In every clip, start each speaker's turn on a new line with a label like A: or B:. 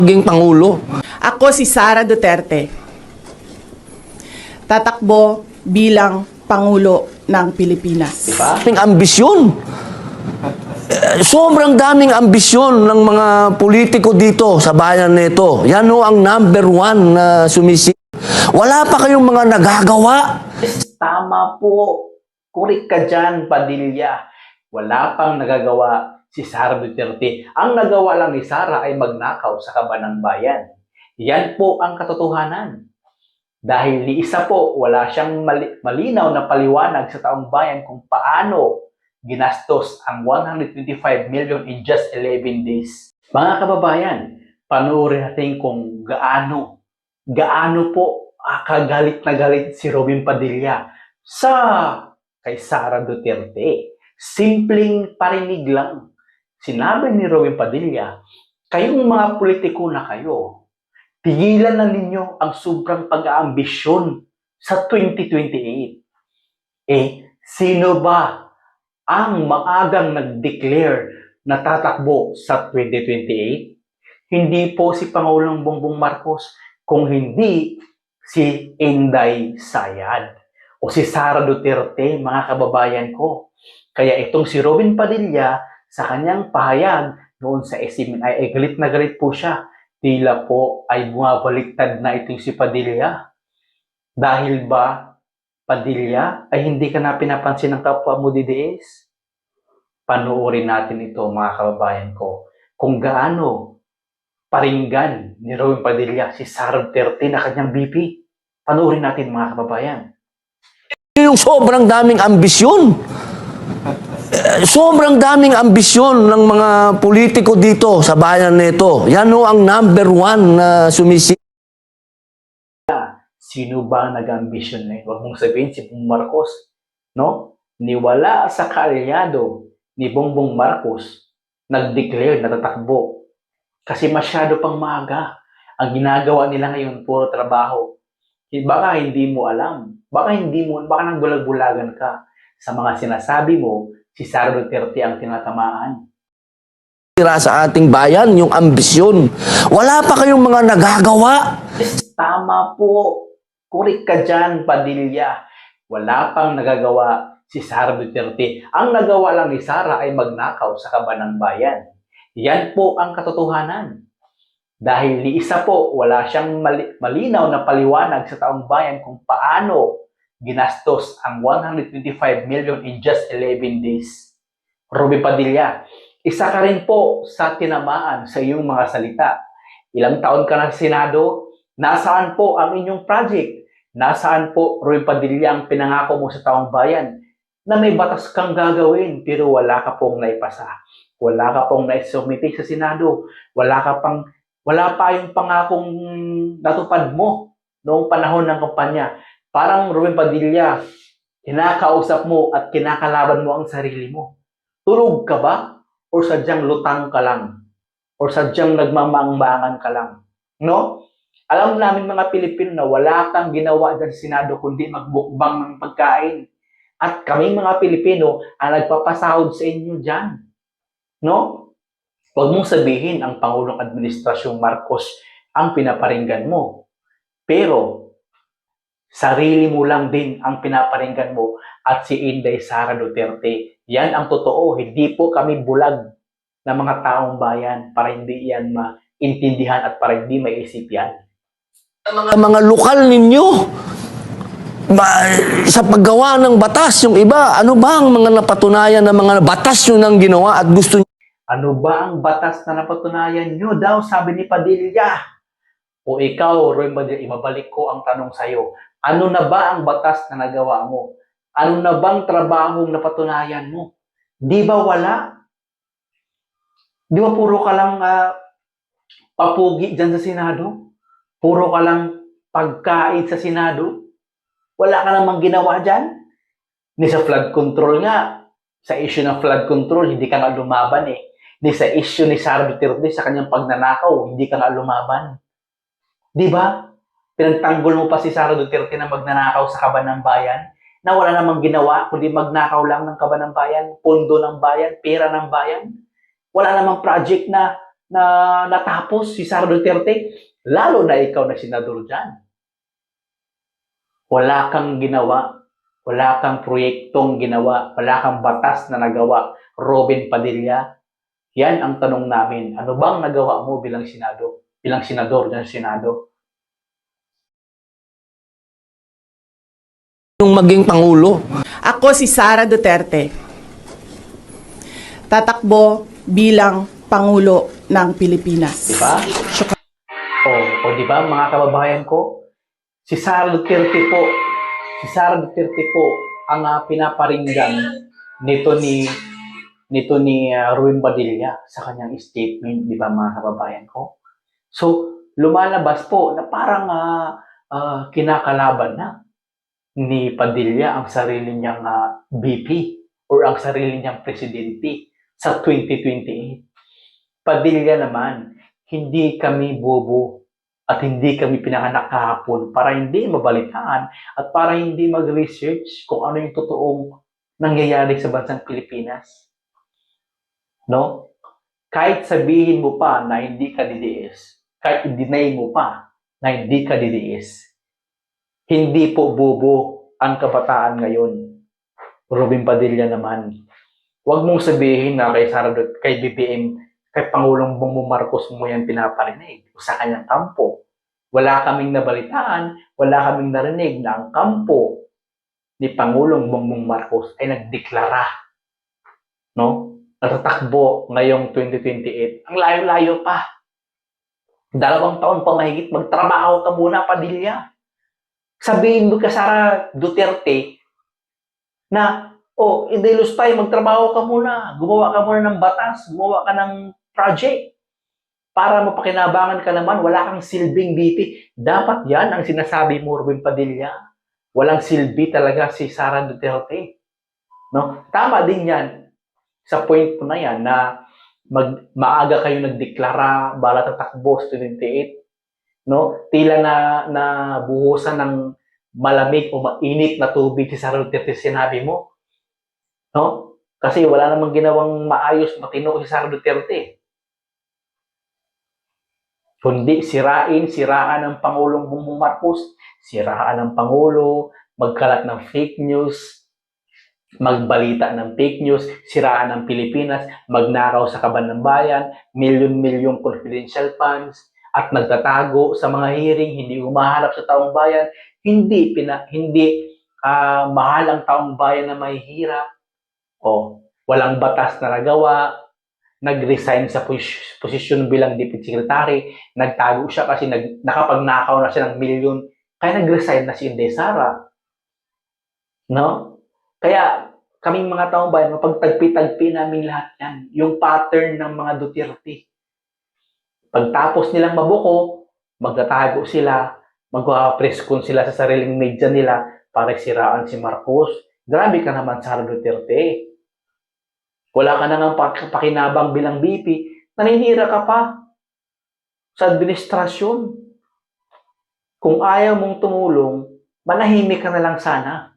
A: maging Pangulo.
B: Ako si Sara Duterte. Tatakbo bilang Pangulo ng Pilipinas.
A: Daming ambisyon. Sobrang daming ambisyon ng mga politiko dito sa bayan nito. Yan ho ang number one na sumisip. Wala pa kayong mga nagagawa.
C: Tama po. Kurik ka dyan, Padilla. Wala pang nagagawa si Sara Duterte. Ang nagawa lang ni Sara ay magnakaw sa kaban ng bayan. Yan po ang katotohanan. Dahil ni isa po, wala siyang malinaw na paliwanag sa taong bayan kung paano ginastos ang 125 million in just 11 days. Mga kababayan, panoorin natin kung gaano po kagalit na galit si Robin Padilla kay Sara Duterte. Simpleng parinig lang. Sinabi ni Robin Padilla, kayong mga politiko na kayo, tigilan na ninyo ang sobrang pag-aambisyon sa 2028. Sino ba ang maagang nag-declare na tatakbo sa 2028? Hindi po si Pangulong Bongbong Marcos, kung hindi si Inday Sayad o si Sara Duterte, mga kababayan ko. Kaya itong si Robin Padilla, sa kanyang pahayag noon sa SMN ay galit na galit po siya. Tila po ay bumabaliktad na itong si Padilla. Dahil ba, Padilla, ay hindi ka na pinapansin ng kapwa mo DDS? Panoorin natin ito, mga kababayan ko, kung gaano paringgan ni Robin Padilla si Sara Duterte na kanyang BP. Panoorin natin, mga kababayan.
A: Yung sobrang daming ambisyon. Sobrang daming ambisyon ng mga politiko dito sa bayan nito. Yan ho ang number one na sumisip.
C: Sino ba ang nag-ambisyon na yun? Huwag mong sabihin si Bongbong Marcos, no? Niwala sa kaalyado ni Bongbong Marcos, nag-declare na tatakbo. Kasi masyado pang maaga. Ang ginagawa nila ngayon, puro trabaho. Baka hindi mo alam. Baka nang bulag-bulagan ka. Sa mga sinasabi mo, si Sara Duterte ang tinatamaan.
A: Sa ating bayan, yung ambisyon. Wala pa kayong mga nagagawa.
C: Tama po. Kurik ka dyan, Padilla. Wala pang nagagawa si Sara Duterte. Ang nagawa lang ni Sara ay magnakaw sa kaban ng bayan. Yan po ang katotohanan. Dahil ni isa po, wala siyang malinaw na paliwanag sa taong bayan kung paano ginastos ang 125 million in just 11 days. Robin Padilla, isa ka rin po sa tinamaan sa iyong mga salita. Ilang taon ka na sa Senado? Nasaan po ang inyong project? Nasaan po, Robin Padilla, ang pinangako mo sa taong bayan na may batas kang gagawin pero wala ka pong naipasa? Wala ka pong naisumite sa Senado? Wala pa yung pangakong natupad mo noong panahon ng kampanya. Parang Robin Padilla, kinakausap mo at kinakalaban mo ang sarili mo. Tulog ka ba? O sadyang lutang ka lang? O sadyang nagmamaang-maangan ka lang? No? Alam namin mga Pilipino na wala kang ginawa dyan sa Senado kundi magbukbang ng pagkain. At kami mga Pilipino ang nagpapasahod sa inyo dyan. No? Huwag mong sabihin ang Pangulong Administrasyong Marcos ang pinaparinggan mo. Pero sarili mo lang din ang pinaparinggan mo at si Inday Sara Duterte. Yan ang totoo. Hindi po kami bulag na mga taong bayan para hindi yan maintindihan at para hindi maisip yan.
A: Mga lokal ninyo, sa paggawa ng batas, yung iba, ano ba ang mga napatunayan na mga batas nyo nang ginawa at gusto nyo?
C: Ano ba ang batas na napatunayan nyo daw, sabi ni Padilla? O ikaw, Roy Padilla, ibabalik ko ang tanong sa'yo. Ano na ba ang batas na nagawa mo? Ano na bang trabahong napatunayan mo? Di ba wala? Di ba puro ka lang papugi dyan sa Senado? Puro ka lang pagkain sa Senado? Wala ka namang ginawa dyan? Ni sa flood control nga, sa issue ng flood control, hindi ka nga lumaban eh. Ni sa issue ni Sara Duterte sa kanyang pagnanakaw, hindi ka nga lumaban. Di ba? Pinagtanggol mo pa si Sara Duterte na magnanakaw sa kaban ng bayan, na wala namang ginawa, kundi magnakaw lang ng kaban ng bayan, pondo ng bayan, pera ng bayan. Wala namang project na na natapos si Sara Duterte, lalo na ikaw na senador dyan. Wala kang ginawa, wala kang proyektong ginawa, wala kang batas na nagawa, Robin Padilla. Yan ang tanong namin. Ano bang nagawa mo bilang senador ng Senado?
A: Nung maging Pangulo,
B: Ako si Sara Duterte. Tatakbo bilang Pangulo ng Pilipinas.
C: Diba? O di ba mga kababayan ko? Si Sara Duterte po ang pinaparinggan nito ni Ruben Padilla sa kanyang statement, di ba mga kababayan ko? So, lumalabas po na parang kinakalaban na ni Padilla ang sarili niyang VP or ang sarili niyang presidente sa 2028. Padilla naman, hindi kami bobo at hindi kami pinanganak kahapon para hindi mabalitaan at para hindi mag-research kung ano yung totoong nangyayari sa bansang Pilipinas. No? Kahit sabihin mo pa na hindi ka DDS, kahit i-deny mo pa na hindi ka DDS, hindi po bobo ang kabataan ngayon. Robin Padilla naman. Huwag mong sabihin na kay BBM, kay Pangulong Bongbong Marcos mo yan pinaparinig o sa kanyang kampo. Wala kaming nabalitaan, wala kaming narinig na ang kampo ni Pangulong Bongbong Marcos ay nagdeklara, no? Natatakbo ngayong 2028. Ang layo-layo pa. 2 taon pa mahigit, magtrabaho ka muna, Padilla. Sabihin mo ka, Sara Duterte, na, Indelos tayo, magtrabaho ka muna. Gumawa ka muna ng batas, gumawa ka ng project. Para mapakinabangan ka naman, wala kang silbing BP. Dapat yan ang sinasabi mo, Robin Padilla. Walang silbi talaga si Sara Duterte. No? Tama din yan sa point po na yan na maaga kayo nagdeklara bala tatakbo sa 28. No? Tila na buhusan ng malamig o mainit na tubig si Sara Duterte sinabi mo. No? Kasi wala namang ginawang maayos, matino si Sara Duterte. Kundi siraan ng Pangulong Bongbong Marcos, siraan ng Pangulo, magkalat ng fake news, magbalita ng fake news, siraan ng Pilipinas, magnakaw sa kaban ng bayan, milyon-milyong confidential funds, at nagtatago sa mga hearing, hindi umaharap sa taong bayan, hindi mahal ang taong bayan na mahihirap, walang batas na nagawa, nag-resign sa posisyon bilang deputy secretary, nagtago siya kasi nakapagnakaw na siya ng milyon, kaya nag-resign na si Inday Sara. No? Kaya kaming mga taong bayan, mapagtagpi-tagpi namin lahat yan. Yung pattern ng mga Duterte. Pagtapos nilang mabuko, magtatago sila, magpa-press con sila sa sariling media nila para siraan si Marcos. Grabe ka naman, Sara Duterte. Wala ka na nga pakinabang bilang BP, naninira ka pa sa administrasyon. Kung ayaw mong tumulong, manahimik ka na lang sana.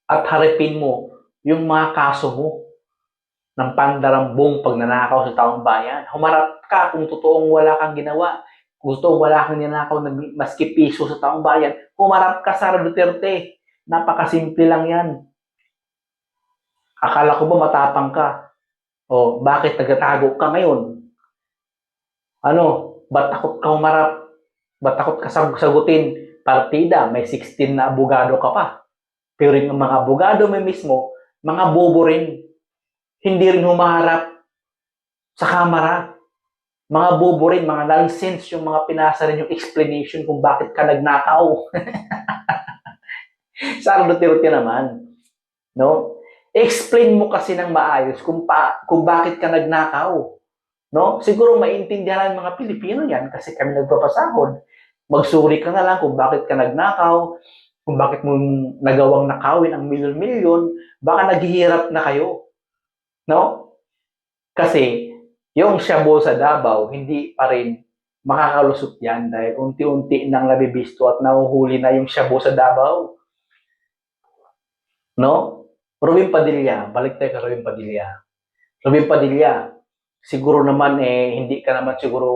C: At harapin mo yung mga kaso mo ng pandarambong pagnanakaw sa taong bayan. Humarap ka kung totoong wala kang ginawa. Kung totoong wala kang ninakaw na maski piso sa taong bayan, humarap ka, Sara Duterte. Napakasimple lang yan. Akala ko ba matapang ka? Bakit nagtatago ka ngayon? Ba't takot ka humarap? Ba't takot ka sagutin? Partida, may 16 na abogado ka pa. Pero yung mga abogado may mismo, mga bobo rin. Hindi rin humaharap sa kamera. Mga bobo rin, mga nonsense yung mga pinasa rin yung explanation kung bakit ka nagnakaw. Sara Duterte naman. No? Explain mo kasi ng maayos kung bakit ka nagnakaw. No? Siguro maintindihan ng mga Pilipino yan kasi kami nagpapasahod. Magsuri ka na lang kung bakit ka nagnakaw, kung bakit mo nagawang nakawin ang milyon-milyon, baka naghihirap na kayo. No? Kasi yung shabu sa Davao, hindi pa rin makakalusot yan dahil unti-unti nang nabibisto at nahuhuli na yung shabu sa Davao. No? Robin Padilla, balik tayo kay Robin Padilla. Robin Padilla, siguro naman hindi ka naman siguro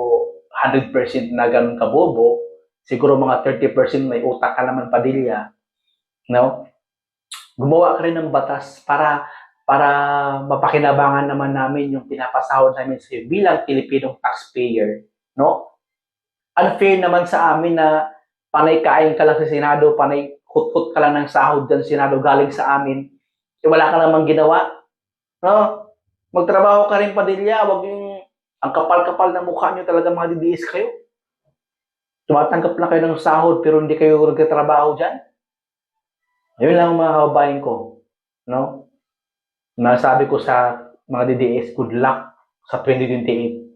C: 100% na ganun kabobo. Siguro mga 30% may utak ka naman, Padilla. No? Gumawa ka rin ng batas para mapakinabangan naman namin yung pinapasahod namin sa iyo bilang Pilipinong taxpayer. No? Unfair naman sa amin na panay kain ka lang sa Senado, panay hut-hut ka lang ng sahod dyan sa Senado galing sa amin. Wala ka namang ginawa. No? Magtrabaho ka rin, Padilla. Wag yung ang kapal-kapal ng mukha nyo talaga, mga DDS kayo. Tumatanggap lang kayo ng sahod pero hindi kayo nagtatrabaho dyan. Yun lang mga kababayan ko. No? Nasabi ko sa mga DDS, good luck sa 2028.